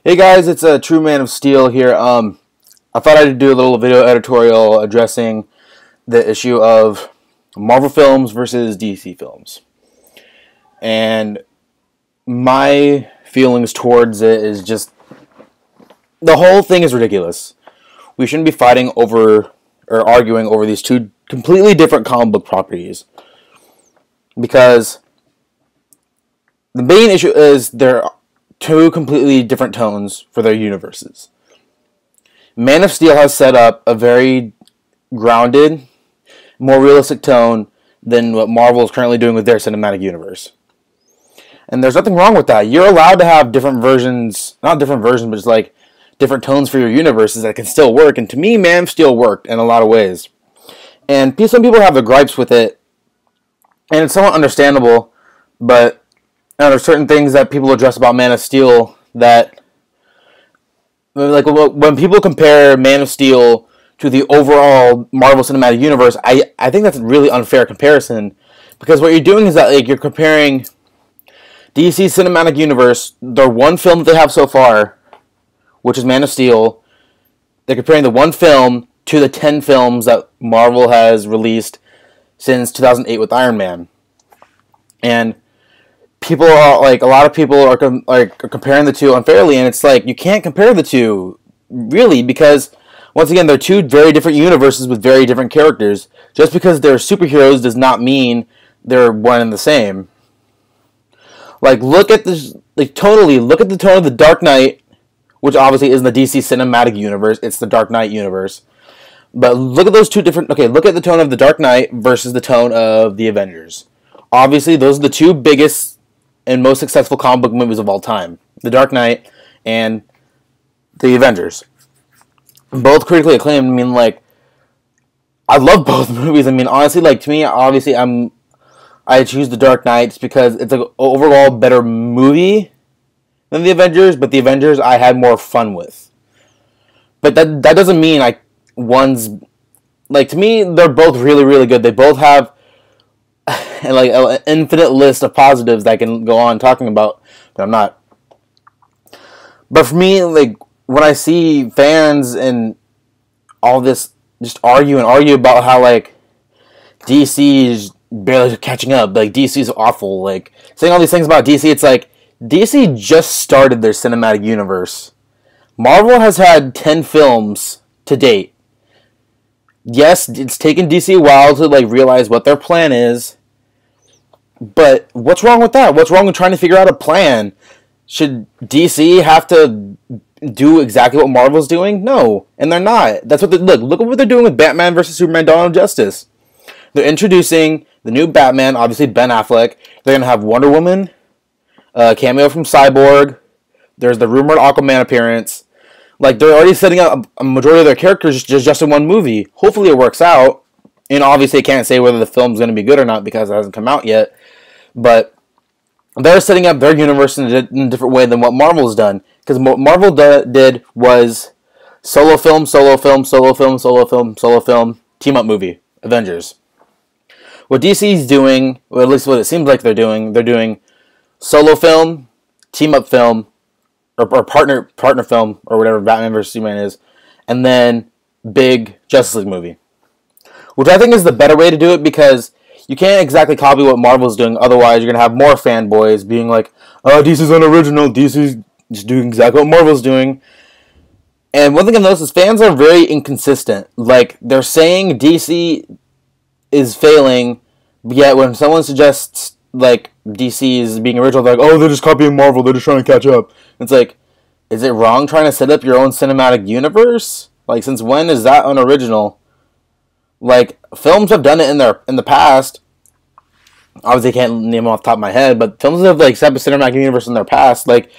Hey guys, it's a True Man of Steel here. I thought I'd do a little video editorial addressing the issue of Marvel films versus DC films. And my feelings towards it is just the whole thing is ridiculous. We shouldn't be fighting over or arguing over these two completely different comic book properties. Because the main issue is they're two completely different tones for their universes. Man of Steel has set up a very grounded, more realistic tone than what Marvel is currently doing with their cinematic universe. And there's nothing wrong with that. You're allowed to have different versions, not different versions, but just like different tones for your universes that can still work. And to me, Man of Steel worked in a lot of ways. And some people have their gripes with it, and it's somewhat understandable, but there are certain things that people address about Man of Steel that, like, when people compare Man of Steel to the overall Marvel Cinematic Universe, I think that's a really unfair comparison, because what you're doing is that, like, you're comparing DC Cinematic Universe, their one film that they have so far, which is Man of Steel. They're comparing the one film to the 10 films that Marvel has released since 2008 with Iron Man. And people are like, a lot of people are comparing the two unfairly, and it's like, you can't compare the two really, because once again, they're two very different universes with very different characters. Just because they're superheroes does not mean they're one and the same. Like, look at this, like, totally look at the tone of the Dark Knight, which obviously isn't the DC Cinematic Universe, it's the Dark Knight universe. But look at those two different, okay, look at the tone of the Dark Knight versus the tone of the Avengers. Obviously, those are the two biggest and most successful comic book movies of all time. The Dark Knight and the Avengers. Both critically acclaimed. I mean, like, I love both movies. I mean, honestly, like, to me, obviously, I choose the Dark Knight because it's an overall better movie than the Avengers, but the Avengers I had more fun with. But that doesn't mean, like, one's, like, to me, they're both really, really good. They both have like an infinite list of positives that I can go on talking about, but I'm not. But for me, like, when I see fans and all this just argue about how, like, DC is barely catching up, like, DC is awful, like, saying all these things about DC, it's like, DC just started their cinematic universe. Marvel has had 10 films to date. Yes, it's taken DC a while to, like, realize what their plan is. But what's wrong with that? What's wrong with trying to figure out a plan? Should DC have to do exactly what Marvel's doing? No, and they're not. That's what look at what they're doing with Batman vs Superman: Dawn of Justice. They're introducing the new Batman, obviously Ben Affleck. They're gonna have Wonder Woman, a cameo from Cyborg. There's the rumored Aquaman appearance. Like, they're already setting up a majority of their characters just in one movie. Hopefully it works out. And obviously I can't say whether the film's going to be good or not because it hasn't come out yet. But they're setting up their universe in a different way than what Marvel's done. Because what Marvel did was solo film, solo film, solo film, solo film, solo film, team-up movie, Avengers. What DC's doing, or at least what it seems like they're doing solo film, team-up film, or partner film, or whatever Batman vs. Superman is, and then big Justice League movie. Which I think is the better way to do it, because you can't exactly copy what Marvel's doing, otherwise you're going to have more fanboys being like, oh, DC's unoriginal, DC's just doing exactly what Marvel's doing. And one thing I've noticed is fans are very inconsistent. Like, they're saying DC is failing, yet when someone suggests, like, DC is being original, they're like, oh, they're just copying Marvel, they're just trying to catch up. It's like, is it wrong trying to set up your own cinematic universe? Like, since when is that unoriginal? Like, films have done it in the past. Obviously, I can't name them off the top of my head, but films have, like, set up a cinematic universe in their past. Like,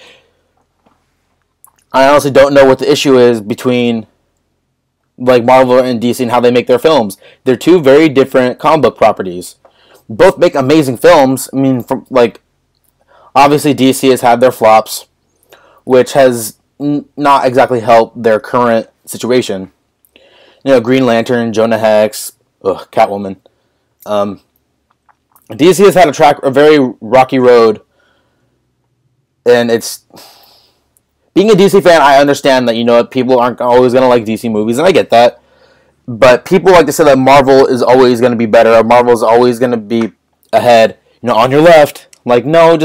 I honestly don't know what the issue is between, like, Marvel and DC and how they make their films. They're two very different comic book properties. Both make amazing films. I mean, obviously DC has had their flops, which has not exactly helped their current situation. You know, Green Lantern, Jonah Hex, Catwoman. DC has had a very rocky road, and it's being a DC fan, I understand that, people aren't always going to like DC movies, and I get that. But people like to say that Marvel is always going to be better, or Marvel is always going to be ahead, on your left. Like, no,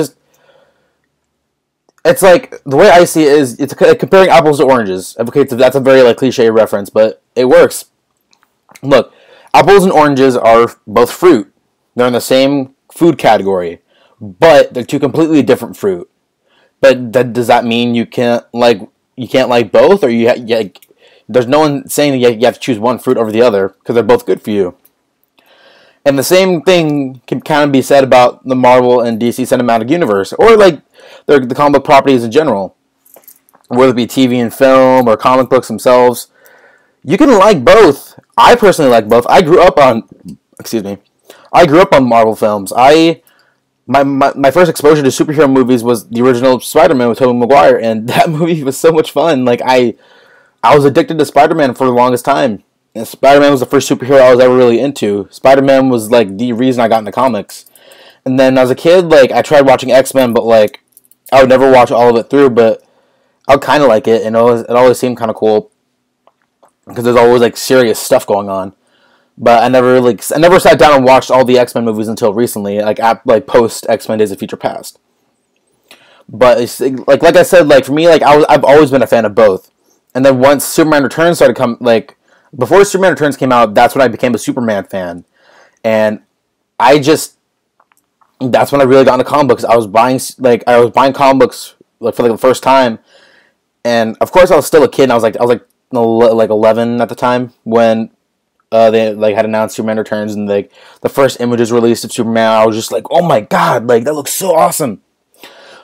it's like, the way I see it is, it's comparing apples to oranges. Okay, that's a very, cliche reference, but it works. Look, apples and oranges are both fruit. They're in the same food category, but they're two completely different fruit. But does that mean you can't like both, or there's no one saying that you have to choose one fruit over the other, because they're both good for you. And the same thing can kind of be said about the Marvel and DC cinematic universe, or the comic book properties in general, whether it be TV and film or comic books themselves. You can like both. I personally like both. I grew up on Marvel films. My first exposure to superhero movies was the original Spider-Man with Tobey Maguire, and that movie was so much fun. I was addicted to Spider-Man for the longest time. And Spider-Man was the first superhero I was ever really into. Spider-Man was the reason I got into comics. And then as a kid, I tried watching X-Men, but I would never watch all of it through, but I would kind of like it, and it always seemed kind of cool, because there's always serious stuff going on. But I never sat down and watched all the X-Men movies until recently, post X-Men Days of Future Past. But it's, like I said, for me, I've always been a fan of both. And then once Superman Returns started before Superman Returns came out, that's when I became a Superman fan. And that's when I really got into comic books. I was buying comic books for the first time. And of course I was still a kid, and I was 11 at the time when they had announced Superman Returns, and the first images released of Superman. I was just like, oh my god, that looks so awesome.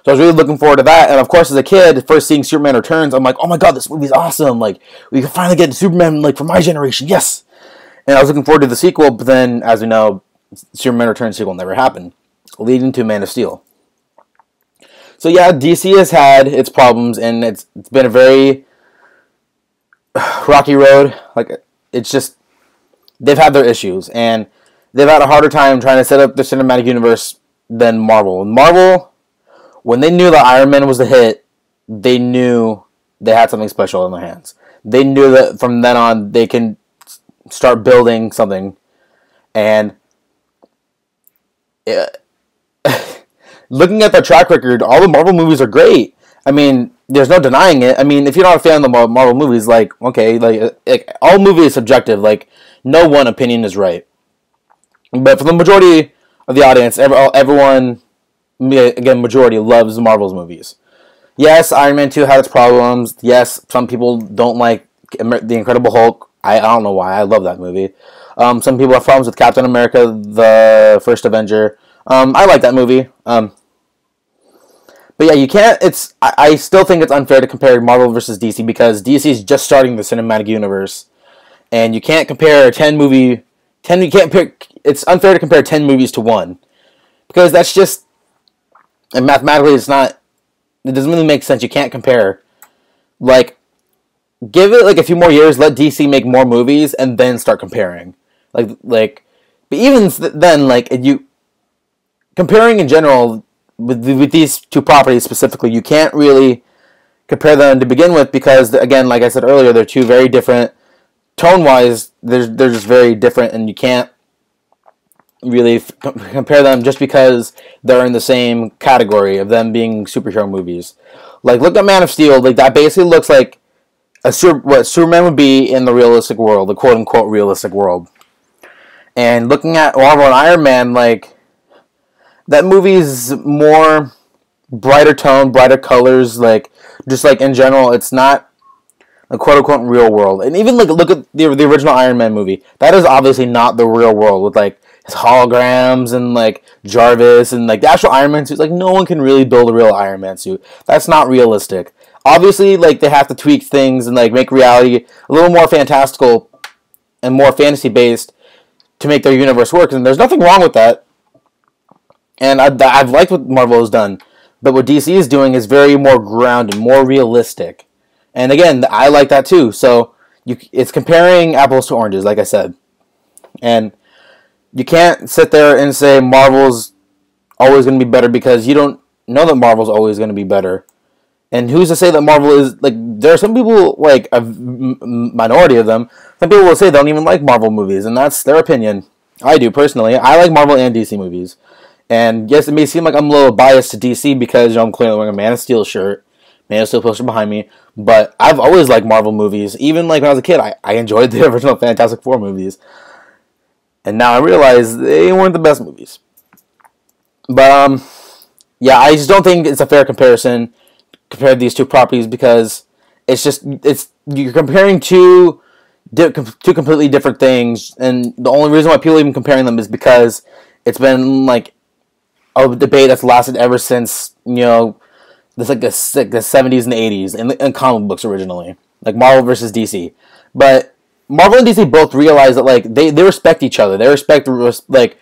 So I was really looking forward to that. And of course, as a kid, first seeing Superman Returns, I'm like, oh my god, this movie's awesome. We can finally get Superman for my generation, yes. And I was looking forward to the sequel, but then, as we know, Superman Returns sequel never happened, leading to Man of Steel. So yeah, DC has had its problems, and it's been a very rocky road. It's just, they've had their issues, and they've had a harder time trying to set up the cinematic universe than Marvel. Marvel, when they knew that Iron Man was a hit, they knew they had something special in their hands. They knew that from then on they can start building something. And looking at their track record, all the Marvel movies are great. I mean, there's no denying it. I mean, if you're not a fan of the Marvel movies, all movies is subjective. No one opinion is right. But for the majority of the audience, everyone, again, majority, loves Marvel's movies. Yes, Iron Man 2 had its problems. Yes, some people don't like The Incredible Hulk. I don't know why. I love that movie. Some people have problems with Captain America, the First Avenger. I like that movie. But yeah, you can't. I still think it's unfair to compare Marvel versus DC, because DC is just starting the cinematic universe, and you can't compare 10 movie. 10. You can't pick. It's unfair to compare 10 movies to one, because that's just, and mathematically it's not. It doesn't really make sense. You can't compare. Give it a few more years. Let DC make more movies, and then start comparing. But even then, you comparing in general. With these two properties specifically, you can't really compare them to begin with, because, again, like I said earlier, they're two very different. Tone-wise, they're just very different, and you can't really compare them just because they're in the same category of them being superhero movies. Look at Man of Steel. That basically looks like what Superman would be in the realistic world, the quote-unquote realistic world. And looking at Marvel and Iron Man, that movie's more brighter tone, brighter colors, just in general, it's not a quote-unquote real world. And even, look at the original Iron Man movie. That is obviously not the real world, with, his holograms and, Jarvis and, the actual Iron Man suits. No one can really build a real Iron Man suit. That's not realistic. Obviously, they have to tweak things and, make reality a little more fantastical and more fantasy-based to make their universe work, and there's nothing wrong with that. And I've liked what Marvel has done. But what DC is doing is very more grounded, more realistic. And again, I like that too. So it's comparing apples to oranges, like I said. And you can't sit there and say Marvel's always going to be better, because you don't know that Marvel's always going to be better. And who's to say that Marvel is like? There are some people, like a minority of them. Some people will say they don't even like Marvel movies, and that's their opinion. I do personally. I like Marvel and DC movies. And yes, it may seem like I'm a little biased to DC because I'm clearly wearing a Man of Steel shirt, Man of Steel poster behind me. But I've always liked Marvel movies. Even like when I was a kid, I enjoyed the original Fantastic Four movies. And now I realize they weren't the best movies. But yeah, I just don't think it's a fair comparison. Compare these two properties because it's you're comparing two completely different things, and the only reason why people are even comparing them is because it's been like a debate that's lasted ever since this like the 70s and the 80s in comic books originally, like Marvel versus DC. But Marvel and DC both realize that like they respect each other. They respect like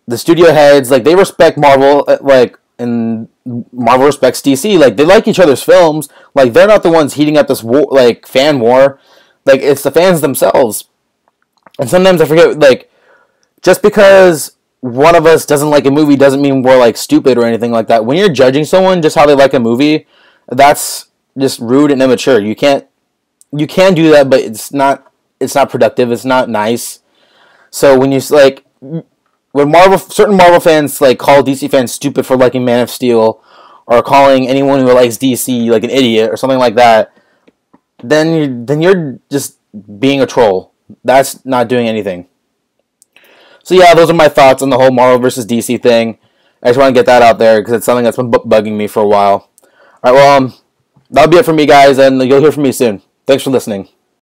the studio heads, like they respect Marvel, like, and Marvel respects DC. Like they like each other's films. Like they're not the ones heating up this war, like fan war. Like it's the fans themselves. And sometimes I forget, like, just because one of us doesn't like a movie doesn't mean we're like stupid or anything like that. When you're judging someone just how they like a movie, that's just rude and immature. You can do that, but it's not productive. It's not nice. So when you like when certain Marvel fans like call DC fans stupid for liking Man of Steel, or calling anyone who likes DC like an idiot or something like that, then you're just being a troll. That's not doing anything. So yeah, those are my thoughts on the whole Marvel versus DC thing. I just want to get that out there because it's something that's been bugging me for a while. All right, well, that'll be it for me, guys, and you'll hear from me soon. Thanks for listening.